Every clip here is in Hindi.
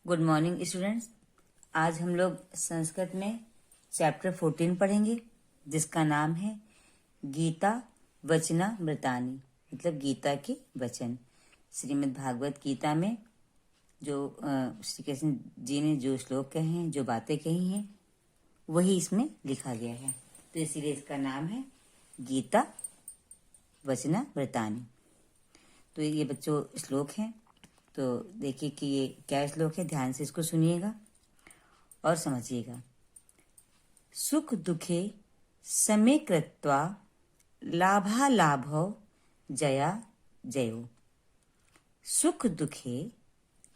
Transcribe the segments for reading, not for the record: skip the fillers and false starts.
Good morning students. आज हम लोग संस्कृत में चैप्टर 14 पढ़ेंगे जिसका नाम है गीता वचनामृतानि, मतलब गीता के वचन। श्रीमद् भागवत गीता में जो श्री कृष्ण जी ने जो श्लोक कहे हैं, जो बातें कही हैं, वही इसमें लिखा गया है। तो इसीलिए इसका नाम है गीता वचनामृतानि। तो ये बच्चों श्लोक हैं, तो देखिए कि ये क्या श्लोक है। ध्यान से इसको सुनिएगा और समझिएगा। सुख दुखे समे कृत्वा लाभालाभौ जया जयो। सुख दुखे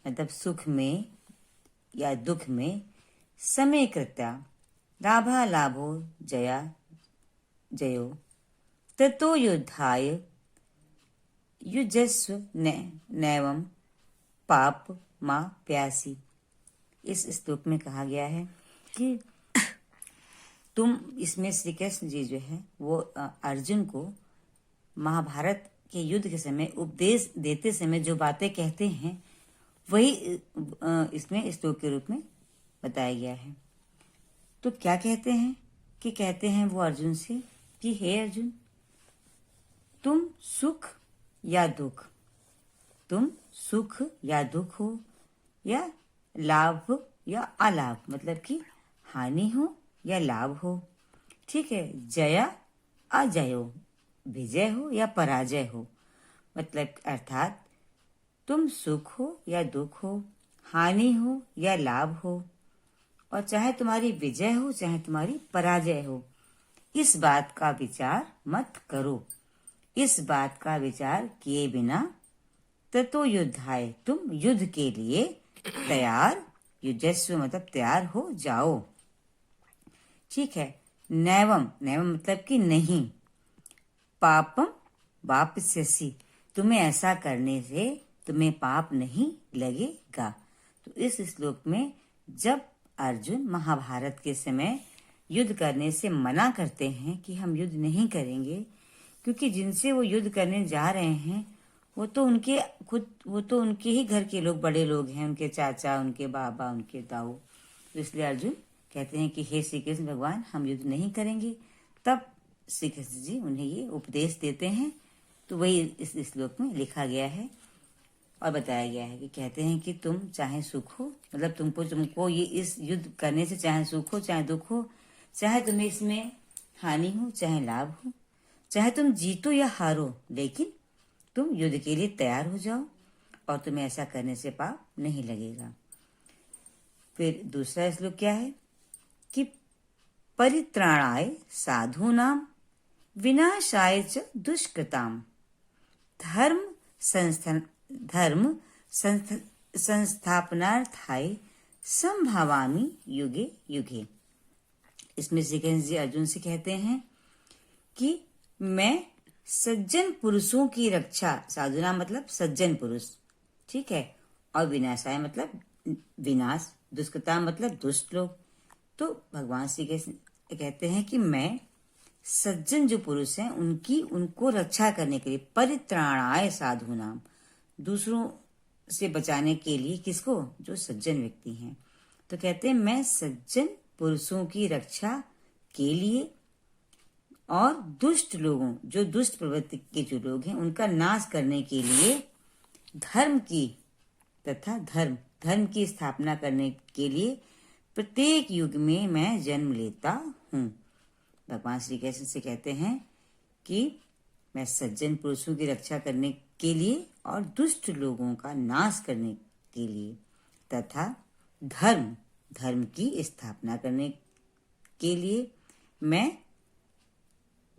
मतलब सुख में या दुख में, समे कृत्या लाभालाभो जया जयो, ततो युद्धाय युजस्व नैवं पाप माँ प्यासी। इस श्लोक में कहा गया है कि तुम, इसमें श्री कृष्ण जी जो है वो अर्जुन को महाभारत के युद्ध के समय उपदेश देते समय जो बातें कहते हैं वही इसमें श्लोक के रूप में बताया गया है। तो क्या कहते हैं कि कहते हैं वो अर्जुन से कि हे अर्जुन, तुम सुख या दुख, तुम सुख या दुख हो या लाभ या अलाभ, मतलब कि हानि हो या लाभ हो, ठीक है। जया अजय हो, विजय हो या पराजय हो, मतलब अर्थात तुम सुख हो या दुख हो, हानि हो या लाभ हो, और चाहे तुम्हारी विजय हो चाहे तुम्हारी पराजय हो, इस बात का विचार मत करो। इस बात का विचार किए बिना ततो युद्धाय, तुम युद्ध के लिए तैयार, युजस्व मतलब तैयार हो जाओ, ठीक है। नैवम, नैवम मतलब कि नहीं, पापम वापस्यसि, तुम्हें ऐसा करने से तुम्हें पाप नहीं लगेगा। तो इस श्लोक में जब अर्जुन महाभारत के समय युद्ध करने से मना करते हैं कि हम युद्ध नहीं करेंगे, क्योंकि जिनसे वो युद्ध करने जा रहे हैं वो तो उनके ही घर के लोग, बड़े लोग हैं, उनके चाचा, उनके बाबा, उनके ताऊ। तो इसलिए अर्जुन कहते हैं कि हे श्री कृष्ण भगवान, हम युद्ध नहीं करेंगे। तब श्री कृष्ण जी उन्हें ये उपदेश देते हैं। तो वही इस श्लोक में लिखा गया है और बताया गया है कि कहते हैं कि तुम चाहे सुख हो, मतलब तुमको ये इस युद्ध करने से चाहे सुख हो चाहे दुख हो, चाहे तुम्हें इसमें हानि हो चाहे लाभ हो, चाहे तुम जीतो या हारो, लेकिन तुम युद्ध के लिए तैयार हो जाओ और तुम्हें ऐसा करने से पाप नहीं लगेगा। फिर दूसरा श्लोक क्या है कि परित्राणाय साधूनाम विनाशाय च दुष्कृताम धर्म संस्थापनार्थाय संभावामि युगे युगे। इसमें श्री कृष्ण जी अर्जुन से कहते हैं कि मैं सज्जन पुरुषों की रक्षा, साधुना मतलब सज्जन पुरुष, ठीक है, और विनाशाय मतलब विनाश, दुष्कृता मतलब दुष्ट लोग। तो भगवान श्री कृष्ण कहते हैं कि मैं सज्जन जो पुरुष हैं उनको रक्षा करने के लिए, परित्राणाय साधुनाम, दूसरों से बचाने के लिए, किसको, जो सज्जन व्यक्ति हैं। तो कहते हैं मैं सज्जन पुरुषों की रक्षा के लिए और दुष्ट लोगों, जो दुष्ट प्रवृत्ति के जो लोग हैं, उनका नाश करने के लिए धर्म की तथा धर्म की स्थापना करने के लिए प्रत्येक युग में मैं जन्म लेता हूँ। भगवान श्री कृष्ण से कहते हैं कि मैं सज्जन पुरुषों की रक्षा करने के लिए और दुष्ट लोगों का नाश करने के लिए तथा धर्म की स्थापना करने के लिए मैं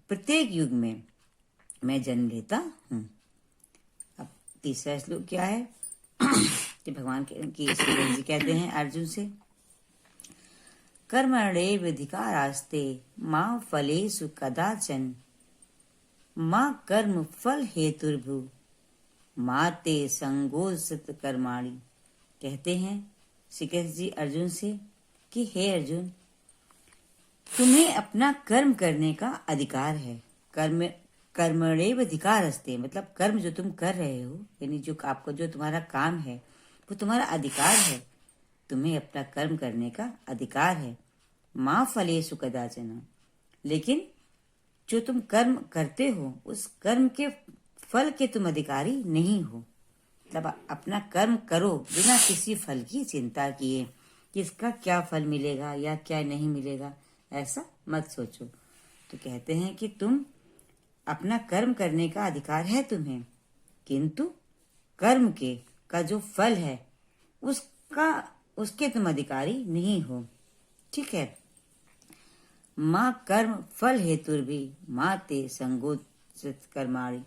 प्रत्येक युग में मैं जन्म लेता हूँ। अब तीसरा श्लोक क्या है कि भगवान की जी कहते हैं अर्जुन से, कर्मण्येवाधिकारास्ते मां फलेषु कदाचन मां कर्म फल हेतुर्भु मां ते संगोऽसत् कर्माणि। कहते हैं श्री कृष्ण जी अर्जुन से कि हे अर्जुन, तुम्हें अपना कर्म करने का अधिकार है। कर्मण्येवाधिकारस्ते मतलब कर्म जो तुम कर रहे हो, यानी जो आपका जो तुम्हारा काम है वो तुम्हारा अधिकार है। तुम्हें अपना कर्म करने का अधिकार है। माँ फलेषु कदाचन, लेकिन जो तुम कर्म करते हो उस कर्म के फल के तुम अधिकारी नहीं हो। मतलब अपना कर्म करो बिना किसी फल की चिंता किए कि इसका क्या फल मिलेगा या क्या नहीं मिलेगा, ऐसा मत सोचो। तो कहते हैं कि तुम अपना कर्म करने का अधिकार है तुम्हें, किंतु कर्म के का जो फल है उसके तुम अधिकारी नहीं हो। ठीक है। माँ कर्म फल हेतुर भी माँ ते संगोचित कर्माणि।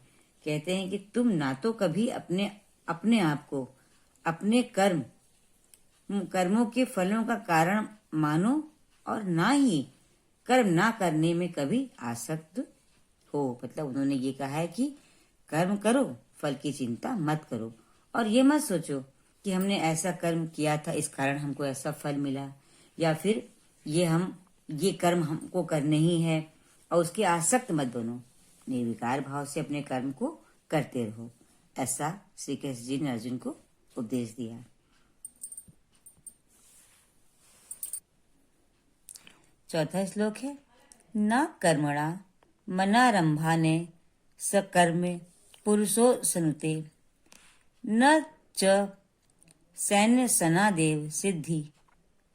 कहते हैं कि तुम ना तो कभी अपने आप को अपने कर्मों के फलों का कारण मानो और ना ही कर्म ना करने में कभी आसक्त हो। मतलब उन्होंने ये कहा है कि कर्म करो, फल की चिंता मत करो, और ये मत सोचो कि हमने ऐसा कर्म किया था इस कारण हमको ऐसा फल मिला, या फिर ये कर्म हमको करने ही है, और उसके आसक्त मत बनो। निर्विकार भाव से अपने कर्म को करते रहो। ऐसा श्री कृष्ण जी ने अर्जुन को उपदेश दिया। चौथा श्लोक है, न कर्मणा मनारंभाने सकर्मे पुरुषो सनुते न च सैन्य सनादेव सिद्धि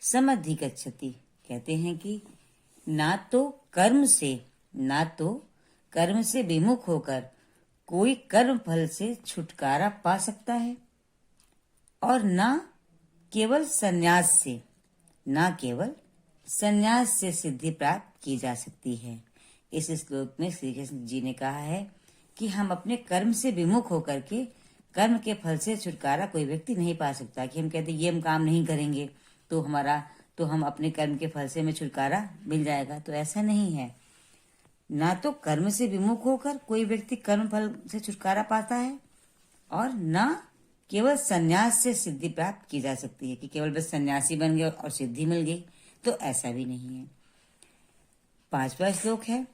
समधिगच्छति। कहते हैं कि ना तो कर्म से विमुख होकर कोई कर्म फल से छुटकारा पा सकता है, और ना केवल संन्यास से सिद्धि प्राप्त की जा सकती है। इस श्लोक में श्री कृष्ण जी ने कहा है कि हम अपने कर्म से विमुख होकर के कर्म के फल से छुटकारा कोई व्यक्ति नहीं पा सकता। कि हम कहते ये हम काम नहीं करेंगे तो हम अपने कर्म के फल से हमें छुटकारा मिल जाएगा, तो ऐसा नहीं है। ना तो कर्म से विमुख होकर कोई व्यक्ति कर्म फल से छुटकारा पाता है, और ना केवल संन्यास से सिद्धि प्राप्त की जा सकती है कि केवल बस सन्यासी बन गए और सिद्धि मिल गई, तो ऐसा भी नहीं है। पांचवा श्लोक है,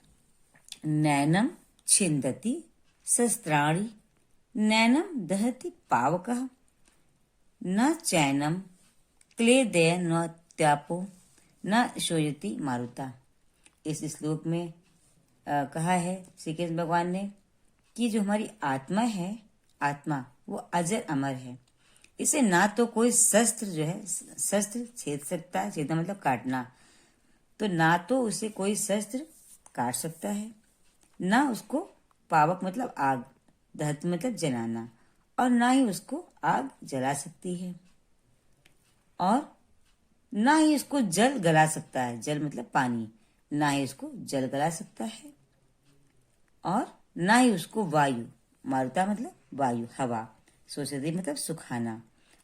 नैनम छिंदति शस्त्राणि नैनम दहति पावकः न चैनम क्लेदय न त्यापो न शोयति मारुता। इस श्लोक में कहा है श्री कृष्ण भगवान ने कि जो हमारी आत्मा वो अजर अमर है। इसे ना तो कोई शस्त्र छेद सकता है, छेदना मतलब काटना, तो ना तो उसे कोई शस्त्र काट सकता है, ना उसको पावक मतलब आग, दहत मतलब जलाना, और ना ही उसको आग जला सकती है, और ना ही उसको जल गला सकता है। जल मतलब पानी, ना ही उसको जल गला सकता है, और ना ही उसको वायु, मारुता मतलब वायु, हवा, सोचती मतलब सुखाना,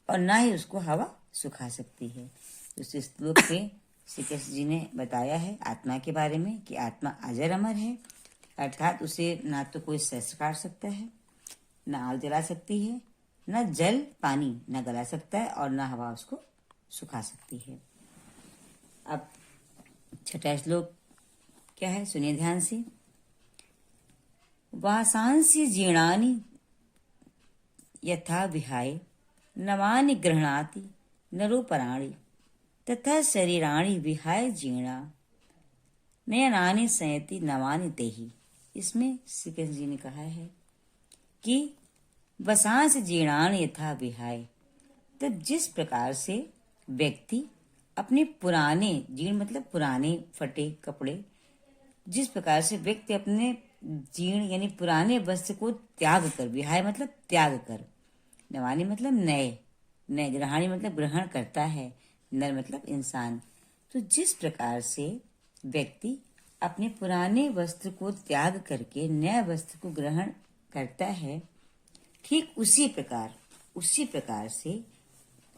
और ना ही उसको हवा सुखा सकती है। उस श्लोक में श्री कृष्ण जी ने बताया है आत्मा के बारे में कि आत्मा अजर अमर है, अर्थात उसे ना तो कोई शस्त्र काट सकता है, ना आग जला सकती है, ना जल पानी न गला सकता है, और ना हवा उसको सुखा सकती है। अब छठा श्लोक क्या है, सुनिए ध्यान से। वासांसि जीर्णानि यथा विहाय नवानि गृह्णाति नरोपराणि तथा शरीराणि विहाय जीर्णा नयनानि संयति नवानि देहि। इसमें श्री कृष्ण जी ने कहा है कि वसांस जीर्णानि यथा विहाय, तब जिस प्रकार से व्यक्ति अपने पुराने, जीर्ण मतलब पुराने फटे कपड़े, जिस प्रकार से व्यक्ति अपने जीर्ण यानी पुराने वस्त्र को त्याग कर, विहाय मतलब त्याग कर, नवानी मतलब नए, ग्रहणी मतलब ग्रहण करता है, नर मतलब इंसान। तो जिस प्रकार से व्यक्ति अपने पुराने वस्त्र को त्याग करके नए वस्त्र को ग्रहण करता है, ठीक उसी प्रकार से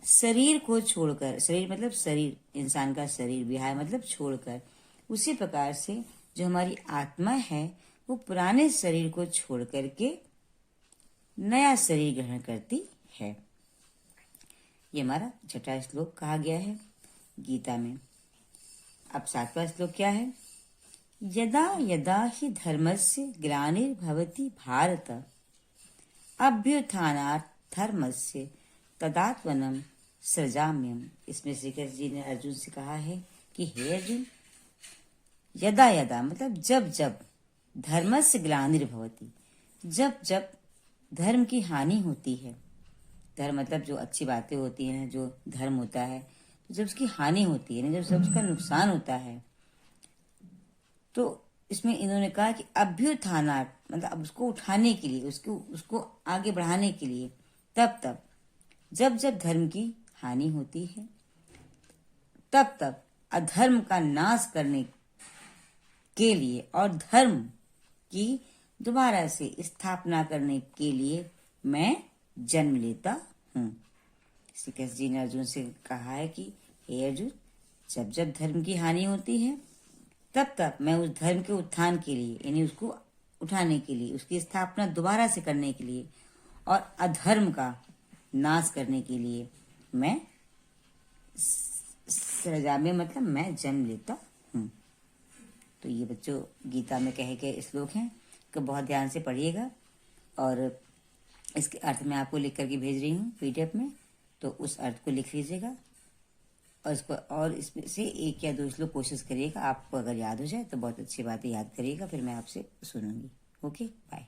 शरीर को छोड़कर, शरीर मतलब शरीर, इंसान का शरीर, विहाय मतलब छोड़कर, उसी प्रकार से जो हमारी आत्मा है वो पुराने शरीर को छोड़ करके नया शरीर ग्रहण करती है। ये हमारा छठा श्लोक कहा गया है गीता में। अब सातवां श्लोक क्या है, यदा यदा हि धर्मस्य ग्लानिर्भवति भारत अभ्युत्थानात् धर्मस्य तदात्मनं सृजाम्यहम्। इसमें श्री कृष्ण जी ने अर्जुन से कहा है कि हे अर्जुन, यदा यदा मतलब जब जब धर्मस्य ग्लानिर्भवति, जब जब धर्म की हानि होती है, धर्म मतलब जो अच्छी बातें होती हैं, जो धर्म होता है, जब उसकी हानि होती है ना, जब उसका नुकसान होता है, तो इसमें इन्होंने कहा कि अभ्युत्थानात् मतलब उसको उठाने के लिए, उसको आगे बढ़ाने के लिए, तब जब जब धर्म की हानि होती है, तब अधर्म का नाश करने के लिए और धर्म की दोबारा से स्थापना करने के लिए मैं जन्म लेता हूँ। श्री कृष्ण जी ने अर्जुन से कहा है कि हे अर्जुन, जब जब धर्म की हानि होती है, तब मैं उस धर्म के उत्थान के लिए, यानी उसको उठाने के लिए, उसकी स्थापना दोबारा से करने के लिए और अधर्म का नाश करने के लिए मैं सृजा में मतलब मैं जन्म लेता हूँ। तो ये बच्चों गीता में कहे गए श्लोक हैं कि बहुत ध्यान से पढ़िएगा, और इसके अर्थ मैं आपको लिख करके भेज रही हूँ PDF में, तो उस अर्थ को लिख लीजिएगा और इसको, और इसमें से एक या दो श्लोक कोशिश करिएगा। आपको अगर याद हो जाए तो बहुत अच्छी बात है, याद करिएगा, फिर मैं आपसे सुनूंगी। Okay, bye.